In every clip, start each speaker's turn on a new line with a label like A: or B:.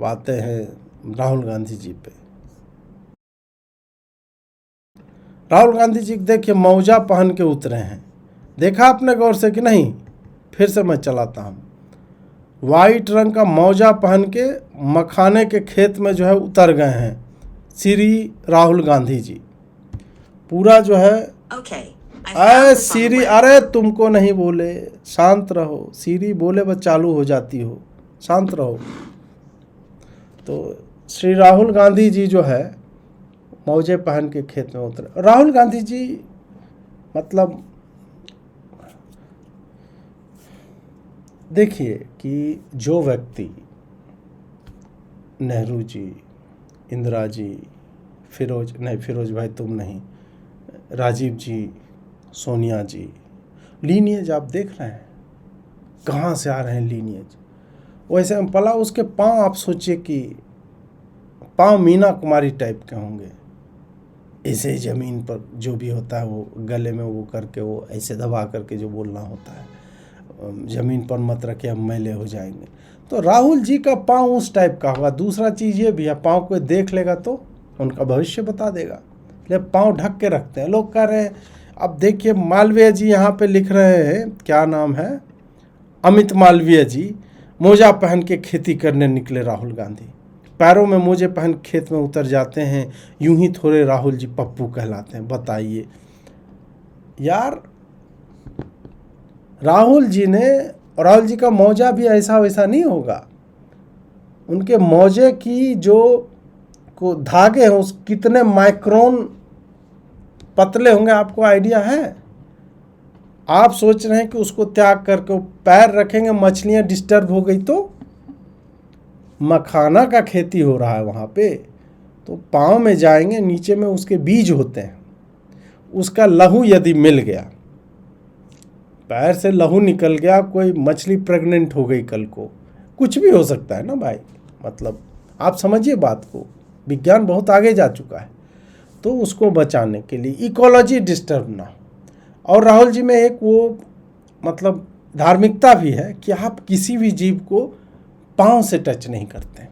A: आते हैं राहुल गांधी जी पे। राहुल गांधी जी देखिए मौजा पहन के उतरे हैं, देखा आपने गौर से कि नहीं? फिर से मैं चलाता हूँ। वाइट रंग का मौजा पहन के मखाने के खेत में जो है उतर गए हैं श्री राहुल गांधी जी। पूरा जो है अरे सीरी, अरे तुमको नहीं बोले, शांत रहो। सीरी बोले बस चालू हो जाती हो, शांत रहो। तो श्री राहुल गांधी जी जो है मौजे पहन के खेत में उतरे। राहुल गांधी जी मतलब देखिए कि जो व्यक्ति नेहरू जी, इंदिरा जी, फिरोज भाई तुम नहीं, राजीव जी, सोनिया जी, लीनिएज आप देख रहे हैं कहाँ से आ रहे हैं लीनिएज। वैसे हम पला उसके पाँव आप सोचिए कि पाँव मीना कुमारी टाइप के होंगे, ऐसे ज़मीन पर जो भी होता है वो गले में वो करके वो ऐसे दबा करके जो बोलना होता है, ज़मीन पर मत रखे हम मैले हो जाएंगे। तो राहुल जी का पाँव उस टाइप का होगा। दूसरा चीज़ ये भी है, पाँव कोई देख लेगा तो उनका भविष्य बता देगा, ले पाँव ढक के रखते हैं। लोग कह रहे हैं, अब देखिए मालवीय जी यहाँ पे लिख रहे हैं, क्या नाम है, अमित मालवीय जी, मोजा पहन के खेती करने निकले राहुल गांधी, पैरों में मोजे पहन खेत में उतर जाते हैं, यूं ही थोड़े राहुल जी पप्पू कहलाते हैं। बताइए यार, राहुल जी का मौजा भी ऐसा वैसा नहीं होगा। उनके मौजे की जो को धागे हैं उस कितने माइक्रोन पतले होंगे आपको आइडिया है? आप सोच रहे हैं कि उसको त्याग करके पैर रखेंगे, मछलियां डिस्टर्ब हो गई तो? मखाना का खेती हो रहा है वहाँ पे, तो पाँव में जाएंगे, नीचे में उसके बीज होते हैं, उसका लहू यदि मिल गया, पैर से लहू निकल गया, कोई मछली प्रेग्नेंट हो गई कल को, कुछ भी हो सकता है ना भाई। मतलब आप समझिए बात को, विज्ञान बहुत आगे जा चुका है। तो उसको बचाने के लिए इकोलॉजी डिस्टर्ब ना हो। और राहुल जी में एक वो मतलब धार्मिकता भी है कि आप किसी भी जीव को पाँव से टच नहीं करते।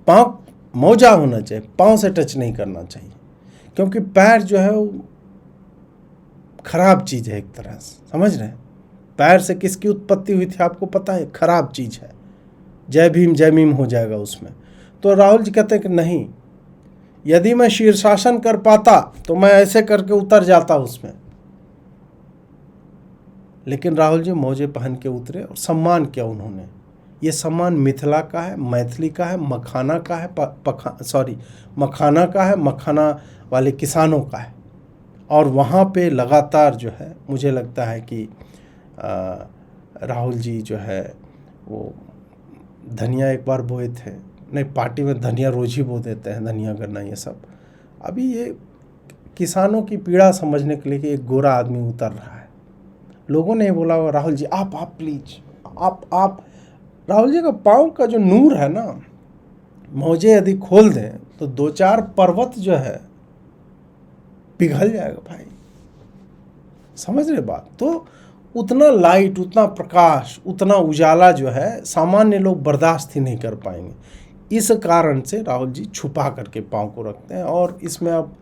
A: पाँव मौजा होना चाहिए, पाँव से टच नहीं करना चाहिए, क्योंकि पैर जो है वो खराब चीज़ है एक तरह से, समझ रहे हैं? पैर से किसकी उत्पत्ति हुई थी आपको पता है? खराब चीज़ है, जय भीम जय मीम हो जाएगा उसमें। तो राहुल जी कहते हैं कि नहीं, यदि मैं शीर्षासन कर पाता तो मैं ऐसे करके उतर जाता उसमें। लेकिन राहुल जी मौजे पहन के उतरे और सम्मान किया उन्होंने। ये सम्मान मिथिला का है, मैथिली का है, मखाना का है, मखाना का है, मखाना वाले किसानों का है। और वहाँ पे लगातार जो है मुझे लगता है कि राहुल जी जो है वो धनिया एक बार बोए थे, नहीं पार्टी में धनिया रोज ही बो देते हैं, धनिया गन्ना ये सब। अभी ये किसानों की पीड़ा समझने के लिए कि एक गोरा आदमी उतर रहा है, लोगों ने बोला राहुल जी आप प्लीज आप। राहुल जी का पाँव का जो नूर है ना, मौजे यदि खोल दें तो 2-4 पर्वत जो है पिघल जाएगा भाई, समझ रहे बात? तो उतना लाइट, उतना प्रकाश, उतना उजाला जो है सामान्य लोग बर्दाश्त ही नहीं कर पाएंगे। इस कारण से राहुल जी छुपा करके पाँव को रखते हैं। और इसमें अब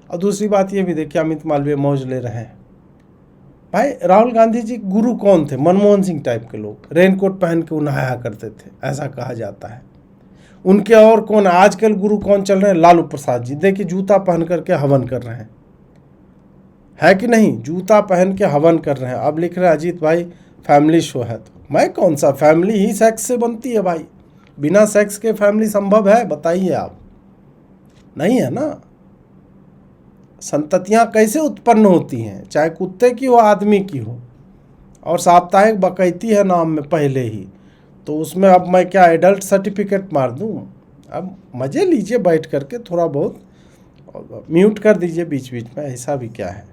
A: और दूसरी बात ये भी देखिए, अमित मालवीय मौज ले रहे हैं भाई। राहुल गांधी जी गुरु कौन थे? मनमोहन सिंह टाइप के लोग, रेनकोट पहन के नहाया करते थे, ऐसा कहा जाता है। उनके और कौन आजकल गुरु कौन चल रहे हैं? लालू प्रसाद जी, देखिए जूता पहन करके हवन कर रहे हैं, है कि नहीं? जूता पहन के हवन कर रहे हैं। अब लिख रहे हैं अजीत भाई फैमिली शो है, तो मैं कौन सा, फैमिली ही सेक्स से बनती है भाई, बिना सेक्स के फैमिली संभव है? बताइए आप, नहीं है ना। संततियां कैसे उत्पन्न होती हैं, चाहे कुत्ते की हो आदमी की हो। और साप्ताहिक बकैती है नाम में पहले ही, तो उसमें अब मैं क्या एडल्ट सर्टिफिकेट मार दूं? अब मज़े लीजिए बैठ करके, थोड़ा बहुत म्यूट कर दीजिए बीच बीच में, ऐसा भी क्या है।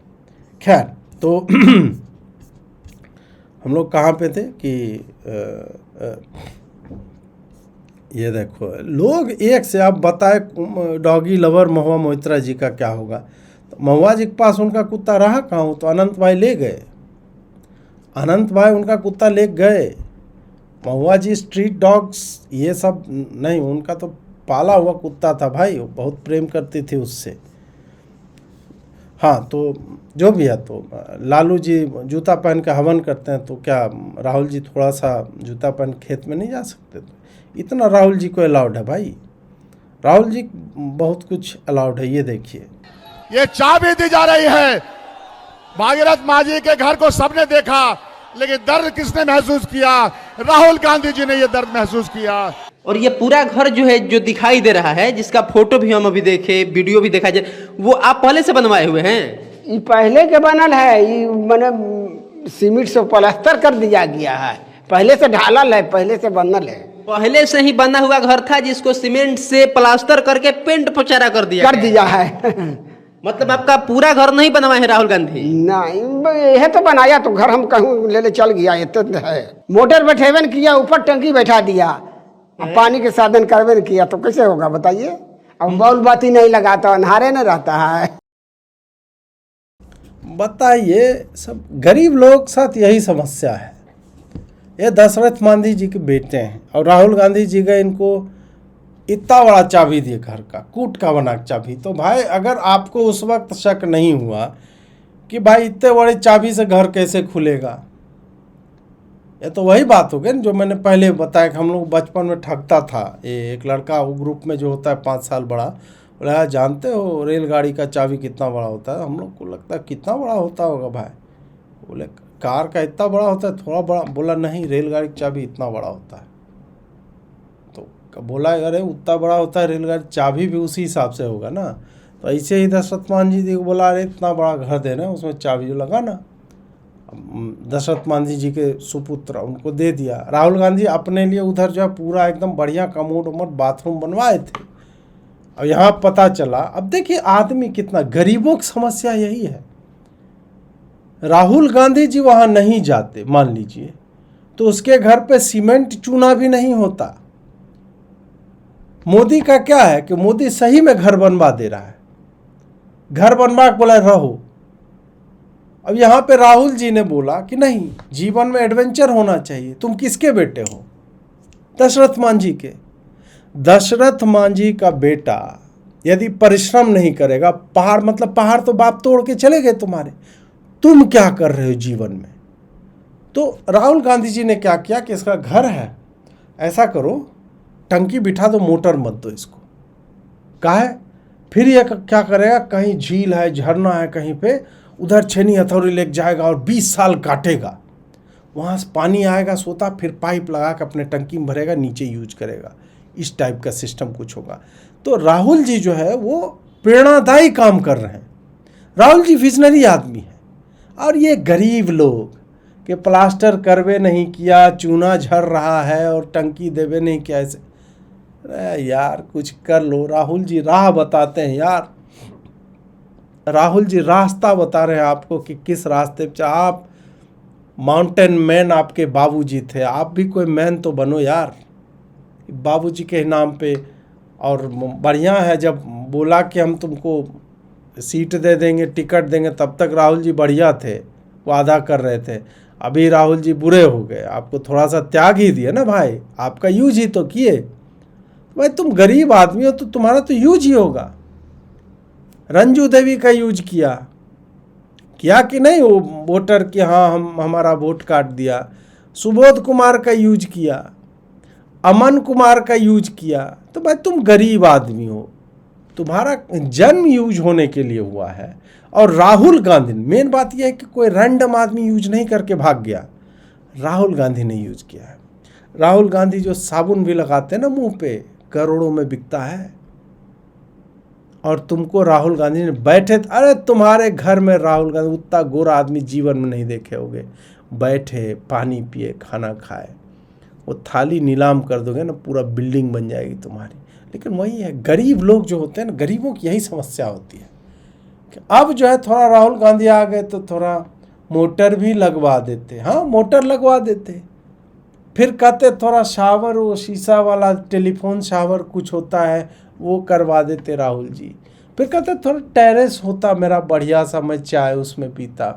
A: खैर, तो हम लोग कहाँ पे थे कि ये देखो लोग एक से, आप बताए डॉगी लवर महुआ मोहित्रा जी का क्या होगा? तो महुआ जी के पास उनका कुत्ता रहा कहाँ? तो अनंत भाई ले गए, अनंत भाई उनका कुत्ता ले गए। महुआ जी स्ट्रीट डॉग्स ये सब नहीं, उनका तो पाला हुआ कुत्ता था भाई, वो बहुत प्रेम करती थी उससे। हाँ, तो जो भी है, तो लालू जी जूता पहन के हवन करते हैं, तो क्या राहुल जी थोड़ा सा जूता पहन खेत में नहीं जा सकते? तो इतना राहुल जी को अलाउड है भाई, राहुल जी बहुत कुछ अलाउड है। ये देखिए,
B: ये चाबी दी जा रही है। भागीरथ मांझी के घर को सबने देखा, लेकिन दर्द किसने महसूस किया? राहुल गांधी जी ने ये दर्द महसूस किया।
C: और ये पूरा घर जो है, जो दिखाई दे रहा है, जिसका फोटो भी हम अभी देखे, वीडियो भी देखा जाए, वो आप पहले से बनवाए हुए हैं?
D: ये पहले के बनल है, ये मैंने सीमेंट से प्लास्टर कर दिया गया है, पहले से ढालल है, पहले से बनल है।
C: पहले से ही बना हुआ घर था जिसको सीमेंट से प्लास्टर करके पेंट पोचारा कर दिया
D: है।
C: मतलब आपका पूरा घर नहीं बनवाए हैं राहुल गांधी?
D: नहीं, यह तो बनाया तो घर हम कहूँ ले चल गया, ये तो है। मोटर बैठेवन किया, ऊपर टंकी बैठा दिया, अब पानी के साधन करवे किया, तो कैसे होगा बताइए? अब बॉल बाती नहीं लगाता, अंधारे न रहता है।
A: बताइए, सब गरीब लोग साथ यही समस्या है। ये दशरथ मांझी जी के बेटे हैं और राहुल गांधी जी का इनको इतना बड़ा चाबी दिए घर का, कूट का बना चाबी। तो भाई अगर आपको उस वक्त शक नहीं हुआ कि भाई इतने बड़े चाबी से घर कैसे खुलेगा, ये तो वही बात हो गई जो मैंने पहले बताया कि हम लोग बचपन में ठगता था। ये एक लड़का वो ग्रुप में जो होता है 5 साल बड़ा, बोला जानते हो रेलगाड़ी का चाबी कितना बड़ा होता है? हम लोग को लगता है कितना बड़ा होता होगा भाई? बोले कार का इतना बड़ा होता है, थोड़ा बड़ा। बोला नहीं, रेलगाड़ी का चाबी इतना बड़ा होता है। तो बोला अरे उतना बड़ा होता है रेलगाड़ी, चाबी भी उसी हिसाब से होगा ना। तो ऐसे ही दशरथ मांझी जी को बोला अरे इतना बड़ा घर देना, उसमें चाबी जो लगा ना, दशरथ मांझी जी के सुपुत्र उनको दे दिया। राहुल गांधी अपने लिए उधर जो है पूरा एकदम बढ़िया कमोड उमोड बाथरूम बनवाए थे। अब यहाँ पता चला, अब देखिए आदमी कितना, गरीबों की समस्या यही है। राहुल गांधी जी वहाँ नहीं जाते मान लीजिए, तो उसके घर पे सीमेंट चूना भी नहीं होता। मोदी का क्या है कि मोदी सही में घर बनवा दे रहा है, घर बनवा के बोला रहो। अब यहाँ पे राहुल जी ने बोला कि नहीं, जीवन में एडवेंचर होना चाहिए। तुम किसके बेटे हो? दशरथ मांझी के। दशरथ मांझी का बेटा यदि परिश्रम नहीं करेगा, पहाड़ मतलब पहाड़ तो बाप तोड़ के चले गए तुम्हारे, तुम क्या कर रहे हो जीवन में? तो राहुल गांधी जी ने क्या किया कि इसका घर है, ऐसा करो टंकी बिठा दो, मोटर मत दो इसको। कहा है फिर यह क्या करेगा, कहीं झील है झरना है कहीं पे, उधर छेनी हथौड़ी लेके जाएगा और 20 साल काटेगा, वहाँ से पानी आएगा सोता, फिर पाइप लगा के अपने टंकी में भरेगा, नीचे यूज करेगा। इस टाइप का सिस्टम कुछ होगा। तो राहुल जी जो है वो प्रेरणादायी काम कर रहे हैं। राहुल जी विजनरी आदमी है। और ये गरीब लोग के प्लास्टर करवे नहीं किया, चूना झड़ रहा है और टंकी देवे नहीं किया, ऐसे अरे यार कुछ कर लो। राहुल जी राह बताते हैं यार, राहुल जी रास्ता बता रहे हैं आपको कि किस रास्ते पे। आप माउंटेन मैन आपके बाबूजी थे, आप भी कोई मैन तो बनो यार बाबूजी के नाम पे। और बढ़िया है जब बोला कि हम तुमको सीट दे देंगे, टिकट देंगे, तब तक राहुल जी बढ़िया थे, वादा कर रहे थे। अभी राहुल जी बुरे हो गए, आपको थोड़ा सा त्याग ही दिए ना भाई, आपका यूज ही तो किए। भाई तुम गरीब आदमी हो तो तुम्हारा तो यूज ही होगा। रंजू देवी का यूज किया कि नहीं, वो वोटर कि हाँ हम हमारा वोट काट दिया। सुबोध कुमार का यूज किया, अमन कुमार का यूज किया। तो भाई तुम गरीब आदमी हो, तुम्हारा जन्म यूज होने के लिए हुआ है। और राहुल गांधी, मेन बात यह है कि कोई रैंडम आदमी यूज नहीं करके भाग गया, राहुल गांधी ने यूज किया है। राहुल गांधी जो साबुन भी लगाते हैं ना मुंह पे, करोड़ों में बिकता है। और तुमको राहुल गांधी ने बैठे, अरे तुम्हारे घर में राहुल गांधी उतना गोरा आदमी जीवन में नहीं देखे होगे, बैठे पानी पिए खाना खाए, वो थाली नीलाम कर दोगे ना, पूरा बिल्डिंग बन जाएगी तुम्हारी। लेकिन वही है, गरीब लोग जो होते हैं ना, गरीबों की यही समस्या होती है कि अब जो है थोड़ा राहुल गांधी आ गए तो थोड़ा मोटर भी लगवा देते। हाँ मोटर लगवा देते, फिर कहते थोड़ा शावर, वो शीशा वाला टेलीफोन शावर कुछ होता है वो करवा देते राहुल जी। फिर कहते थोड़ा टेरेस होता मेरा बढ़िया सा, मैं चाय उसमें पीता।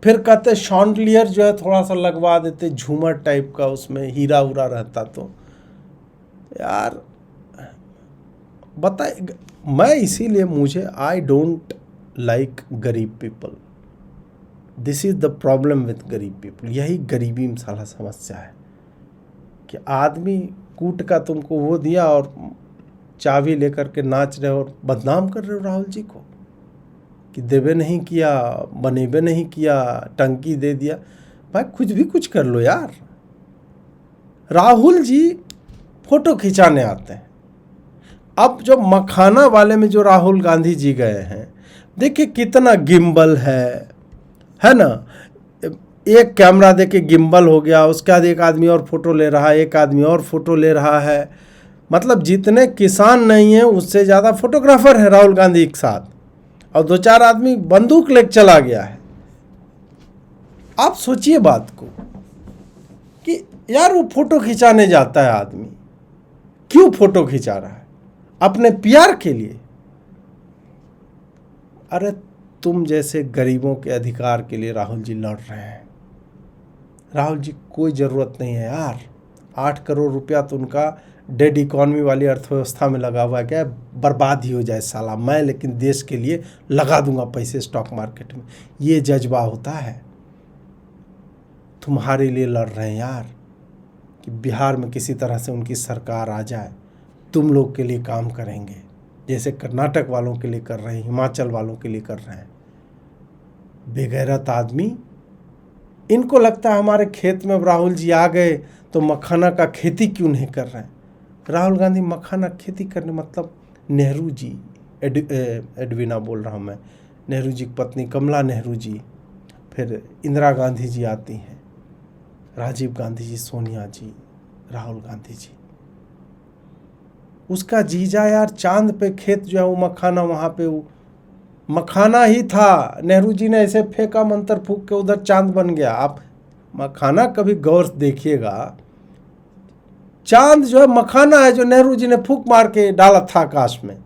A: फिर कहते शॉन्डलियर जो है थोड़ा सा लगवा देते, झूमर टाइप का, उसमें हीरा उरा रहता। तो यार बताए, मैं इसीलिए मुझे आई डोंट लाइक गरीब people. This is the problem with गरीब पीपल। यही गरीबी में साला समस्या है कि आदमी कूट का तुमको वो दिया और चाबी लेकर के नाच रहे हो और बदनाम कर रहे हो राहुल जी को कि देवे नहीं किया, बनेबे नहीं किया, टंकी दे दिया। भाई कुछ कर लो यार। राहुल जी फोटो खिंचाने आते हैं। अब जो मखाना वाले में जो राहुल गांधी जी गए हैं, देखिए कितना गिम्बल है ना। एक कैमरा देके गिम्बल हो गया, उसके बाद एक आदमी और फोटो ले रहा है, एक आदमी और फोटो ले रहा है। मतलब जितने किसान नहीं हैं उससे ज़्यादा फोटोग्राफर है राहुल गांधी के साथ, और 2-4 आदमी बंदूक लेके चला गया है। आप सोचिए बात को कि यार वो फोटो खिंचाने जाता है आदमी, क्यों फोटो खिंचा रहा है? अपने प्यार के लिए। अरे तुम जैसे गरीबों के अधिकार के लिए राहुल जी लड़ रहे हैं। राहुल जी कोई ज़रूरत नहीं है यार। 8 करोड़ रुपया तो उनका डेड इकॉनमी वाली अर्थव्यवस्था में लगा हुआ है, क्या बर्बाद ही हो जाए साला, मैं लेकिन देश के लिए लगा दूंगा पैसे स्टॉक मार्केट में। ये जज्बा होता है। तुम्हारे लिए लड़ रहे हैं यार कि बिहार में किसी तरह से उनकी सरकार आ जाए, तुम लोग के लिए काम करेंगे, जैसे कर्नाटक वालों के लिए कर रहे हैं, हिमाचल वालों के लिए कर रहे हैं। बेगैरत आदमी। इनको लगता है हमारे खेत में राहुल जी आ गए तो मखाना का खेती क्यों नहीं कर रहे हैं। राहुल गांधी मखाना खेती करने, मतलब नेहरू जी, एडविना बोल रहा हूँ मैं, नेहरू जी की पत्नी कमला नेहरू जी, फिर इंदिरा गांधी जी आती हैं, राजीव गांधी जी, सोनिया जी, राहुल गांधी जी। उसका जीजा यार चांद पे खेत जो है वो मखाना, वहाँ पे वो मखाना ही था। नेहरू जी ने ऐसे फेंका मंत्र फूंक के, उधर चांद बन गया। आप मखाना कभी गौर से देखिएगा, चांद जो है मखाना है जो नेहरू जी ने फूंक मार के डाला था आकाश में,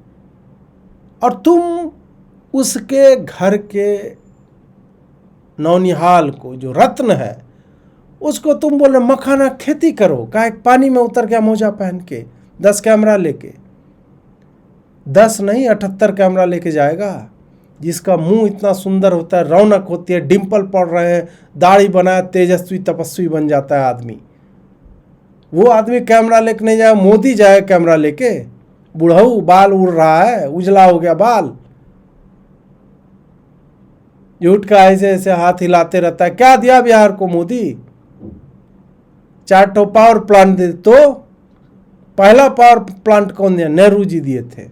A: और तुम उसके घर के नौनिहाल को जो रत्न है उसको तुम बोल रहे मखाना खेती करो। काहे पानी में उतर गया मोजा पहन के, 10 कैमरा लेके, 10 नहीं 78 कैमरा लेके जाएगा, जिसका मुंह इतना सुंदर होता है, रौनक होती है, डिम्पल पड़ रहे हैं, दाढ़ी बनाया, तेजस्वी तपस्वी बन जाता है आदमी। वो आदमी कैमरा लेके नहीं जाए, मोदी जाए कैमरा लेके। बुढ़ऊ बाल उड़ रहा है, उजला हो गया बाल, झूठ का ऐसे ऐसे हाथ हिलाते रहता है। क्या दिया बिहार को मोदी? 4 पावर प्लांट दे। तो पहला पावर प्लांट कौन दिया? नेहरू जी दिए थे।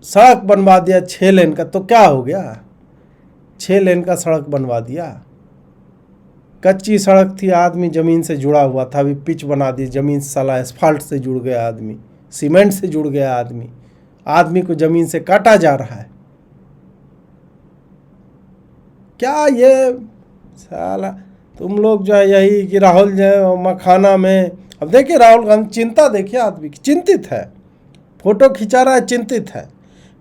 A: सड़क बनवा दिया 6 लेन का, तो क्या हो गया? 6 लेन का सड़क बनवा दिया। कच्ची सड़क थी, आदमी जमीन से जुड़ा हुआ था, अभी पिच बना दी, जमीन से साला एस्फाल्ट से जुड़ गया आदमी, सीमेंट से जुड़ गया आदमी। आदमी को जमीन से काटा जा रहा है। क्या ये साला तुम लोग जो है यही कि राहुल जो है मखाना में, अब देखिए राहुल गांधी चिंता, देखिए आदमी की चिंतित है, फोटो खिंचा रहा है, चिंतित है।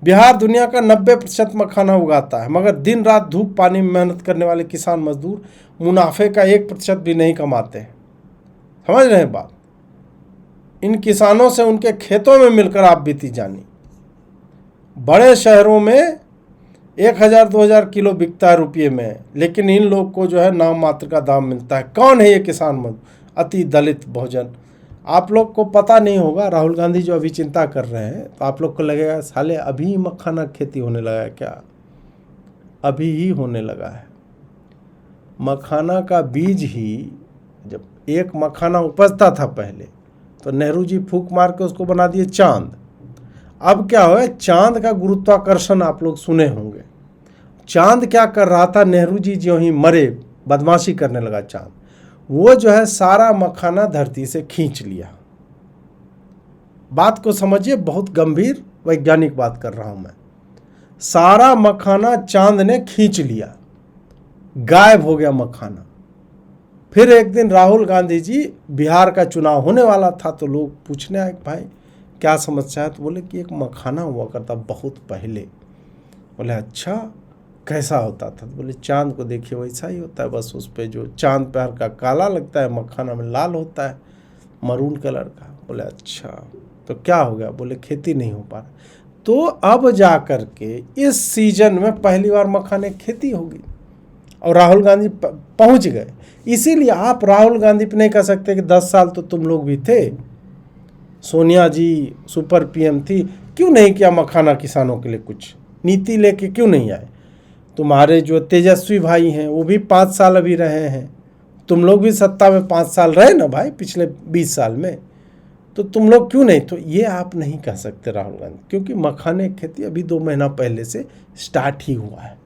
A: बिहार दुनिया का 90% मखाना उगाता है, मगर दिन रात धूप पानी में मेहनत करने वाले किसान मजदूर मुनाफे का 1% भी नहीं कमाते हैं। समझ रहे हैं बात? इन किसानों से उनके खेतों में मिलकर आप बीती जानी। बड़े शहरों में 1000-2000 किलो बिकता है रुपये में, लेकिन इन लोग को जो है नाम मात्र का दाम मिलता है। कौन है ये किसान मजदूर? अति दलित बहुजन। आप लोग को पता नहीं होगा, राहुल गांधी जो अभी चिंता कर रहे हैं, तो आप लोग को लगेगा साले अभी मखाना खेती होने लगा है क्या? अभी ही होने लगा है। मखाना का बीज ही, जब एक मखाना उपजता था पहले, तो नेहरू जी फूंक मार के उसको बना दिए चांद। अब क्या हुआ? चांद का गुरुत्वाकर्षण आप लोग सुने होंगे। चांद क्या कर रहा था? नेहरू जी जो ही मरे, बदमाशी करने लगा चांद, वो जो है सारा मखाना धरती से खींच लिया। बात को समझिए, बहुत गंभीर वैज्ञानिक बात कर रहा हूं मैं। सारा मखाना चांद ने खींच लिया, गायब हो गया मखाना। फिर एक दिन राहुल गांधी जी, बिहार का चुनाव होने वाला था, तो लोग पूछने आए भाई क्या समस्या है? तो बोले कि एक मखाना हुआ करता बहुत पहले। बोले अच्छा, कैसा होता था? तो बोले चांद को देखिए वैसा ही होता है, बस उस पर जो चांद पे हल्का काला लगता है, मखाना में लाल होता है, मरून कलर का। बोले अच्छा, तो क्या हो गया? बोले खेती नहीं हो पा रहा। तो अब जा कर के इस सीजन में पहली बार मखाने की खेती होगी और राहुल गांधी पहुंच गए। इसीलिए आप राहुल गांधी पे नहीं कह सकते कि 10 साल तो तुम लोग भी थे, सोनिया जी सुपर पीएम थी, क्यों नहीं किया मखाना किसानों के लिए कुछ नीति लेके क्यों नहीं आए? तुम्हारे जो तेजस्वी भाई हैं वो भी 5 साल अभी रहे हैं, तुम लोग भी सत्ता में 5 साल रहे ना भाई पिछले 20 साल में, तो तुम लोग क्यों नहीं? तो ये आप नहीं कह सकते राहुल गांधी, क्योंकि मखाने की खेती अभी 2 महीना पहले से स्टार्ट ही हुआ है।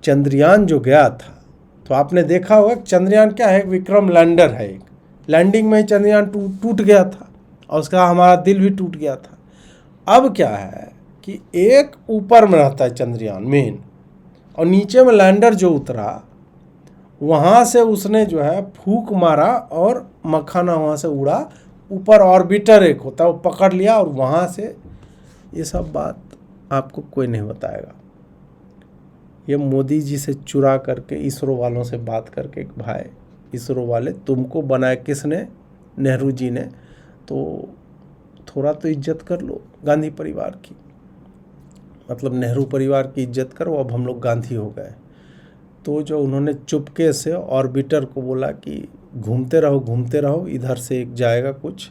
A: चंद्रयान जो गया था तो आपने देखा होगा चंद्रयान क्या है, विक्रम लैंडर है, एक लैंडिंग में ही चंद्रयान टूट गया था और उसका हमारा दिल भी टूट गया था। अब क्या है कि एक ऊपर में रहता है चंद्रयान मेन, और नीचे में लैंडर जो उतरा वहाँ से उसने जो है फूंक मारा और मखाना वहाँ से उड़ा, ऊपर ऑर्बिटर एक होता है वो पकड़ लिया, और वहाँ से ये सब बात आपको कोई नहीं बताएगा। ये मोदी जी से चुरा करके इसरो वालों से बात करके, भाई इसरो वाले तुमको बनाया किसने? नेहरू जी ने, तो थोड़ा तो इज्जत कर लो गांधी परिवार की, मतलब नेहरू परिवार की इज्जत करो। अब हम लोग गांधी हो गए। तो जो उन्होंने चुपके से ऑर्बिटर को बोला कि घूमते रहो, इधर से एक जाएगा कुछ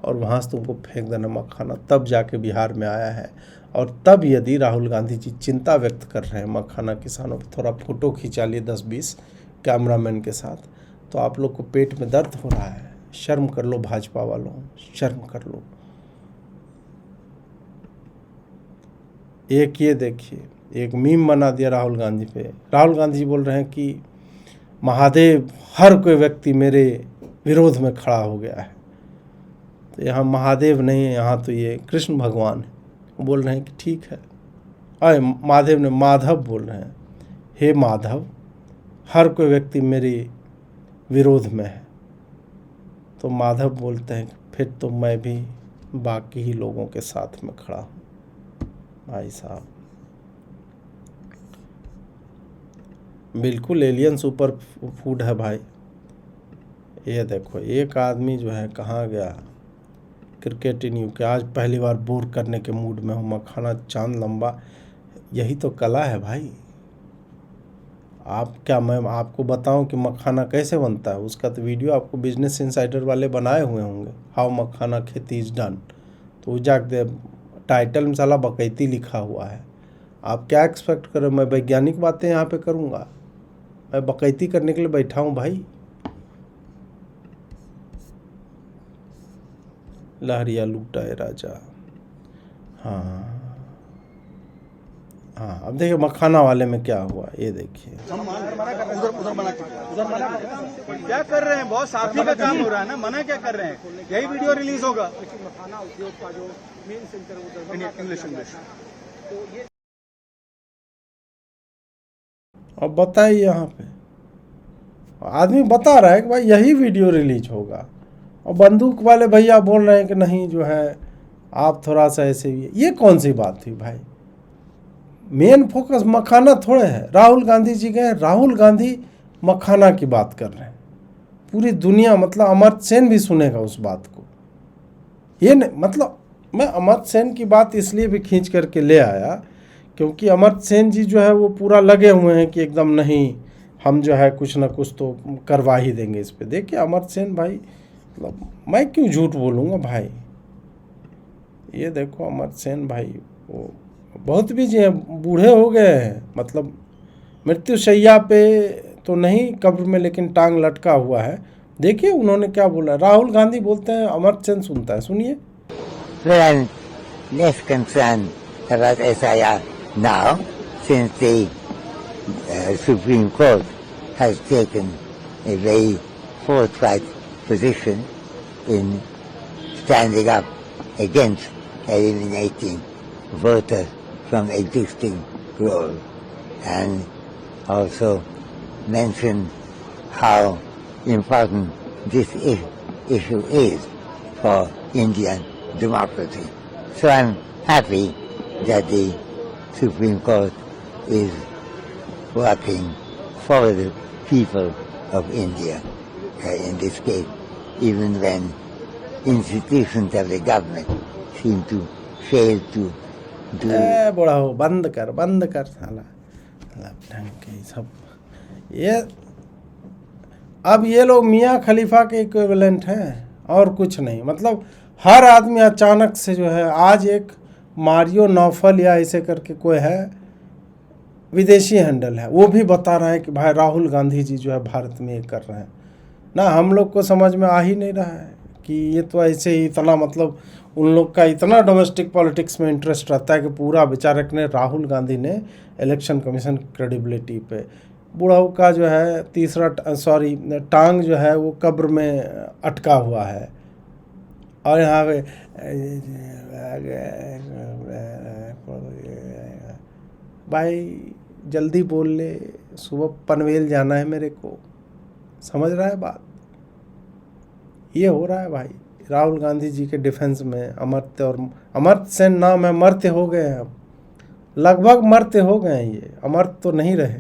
A: और वहाँ से तुमको फेंक देना मखाना, तब जाके बिहार में आया है। और तब यदि राहुल गांधी जी चिंता व्यक्त कर रहे हैं मखाना किसानों पर, थोड़ा फ़ोटो खिंचा लिए 10-20 कैमरामैन के साथ, तो आप लोग को पेट में दर्द हो रहा है। शर्म कर लो भाजपा वालों, शर्म कर लो। एक ये देखिए, एक मीम बना दिया राहुल गांधी पे। राहुल गांधी जी बोल रहे हैं कि महादेव, हर कोई व्यक्ति मेरे विरोध में खड़ा हो गया है। तो यहाँ महादेव नहीं है, यहाँ तो ये कृष्ण भगवान है। बोल रहे हैं कि ठीक है, अरे महादेव ने माधव बोल रहे हैं, हे माधव, हर कोई व्यक्ति मेरे विरोध में है। तो माधव बोलते हैं फिर तो मैं भी बाकी ही लोगों के साथ में खड़ा हूँ। भाई साहब बिल्कुल एलियन सुपर फूड है भाई। ये देखो एक आदमी जो है कहाँ गया, क्रिकेट इन यूके, आज पहली बार बोर करने के मूड में हूँ। मखाना चांद लंबा, यही तो कला है भाई। आप क्या मैं आपको बताऊं कि मखाना कैसे बनता है? उसका तो वीडियो आपको बिजनेस इनसाइडर वाले बनाए हुए होंगे, हाउ मखाना खेती इज डन। तो जाके टाइटल में साला बकैती लिखा हुआ है। आप क्या एक्सपेक्ट करें मैं वैज्ञानिक बातें यहाँ पे करूँगा? मैं बकैती करने के लिए बैठा हूँ भाई। लहरिया लूटाए राजा। हाँ, अब देखिए मखाना वाले में क्या हुआ, ये देखिए।
E: क्या कर रहे हैं बॉस? आप ही का काम हो रहा है ना, मना क्या कर रहे हैं? यही वीडियो रिलीज होगा।
F: मखाना उद्योग का जो मेन सेंटर
E: इंग्लिश
A: अब बताइए, यहाँ पे आदमी बता रहा है कि भाई यही वीडियो रिलीज होगा, और बंदूक वाले भैया बोल रहे हैं कि नहीं जो है आप थोड़ा सा ऐसे भी। ये कौन सी बात हुई भाई? मेन फोकस मखाना थोड़े है। राहुल गांधी जी गए, राहुल गांधी मखाना की बात कर रहे हैं। पूरी दुनिया, मतलब अमर्त्य सेन भी सुनेगा उस बात को। ये नहीं, मतलब मैं अमर्त्य सेन की बात इसलिए भी खींच करके ले आया क्योंकि अमर्त्य सेन जी जो है वो पूरा लगे हुए हैं कि एकदम नहीं, हम जो है कुछ ना कुछ तो करवा ही देंगे इस पे। देखिए अमर्त्य सेन भाई, मतलब मैं क्यों झूठ बोलूँगा भाई। ये देखो अमर्त्य सेन भाई वो बहुत बिजी हैं, बूढ़े हो गए हैं, मतलब मृत्युशैया पे तो नहीं, कब्र में लेकिन टांग लटका हुआ है। देखिए उन्होंने क्या बोला। राहुल गांधी बोलते हैं, अमर्त्य सेन सुनता है, सुनिए।
G: Well, less concerned about SIR now, since the Supreme Court has taken a very forthright position in standing up against eliminating voters from existing roles, and also mention how important this issue is for Indian democracy. So I'm happy that the Supreme Court is working for the people of India, in this case, even when institutions of the government seem to fail to do.
A: बड़ा हो, बंद कर साला, ढंग के सब ये। अब ये लोग मियाँ खलीफा के इक्विवेलेंट हैं और कुछ नहीं। मतलब हर आदमी अचानक से जो है, आज एक मारियो नौफल या ऐसे करके कोई है, विदेशी हैंडल है, वो भी बता रहा है कि भाई राहुल गांधी जी जो है भारत में ये कर रहे हैं ना। हम लोग को समझ में आ ही नहीं रहा है कि ये तो ऐसे ही इतना, मतलब उन लोग का इतना डोमेस्टिक पॉलिटिक्स में इंटरेस्ट रहता है कि पूरा बेचारे ने राहुल गांधी ने इलेक्शन कमीशन क्रेडिबिलिटी पे बूढ़ाऊ का जो है तीसरा टांग जो है वो कब्र में अटका हुआ है। और यहाँ पे भाई जल्दी बोल ले, सुबह पनवेल जाना है मेरे को, समझ रहा है बात। ये हो रहा है भाई राहुल गांधी जी के डिफेंस में। अमर्त्य और अमर्त्य सेन नाम है, मर्त्य हो गए हैं अब, लगभग मर्त्य हो गए हैं, ये अमर्त्य तो नहीं रहे।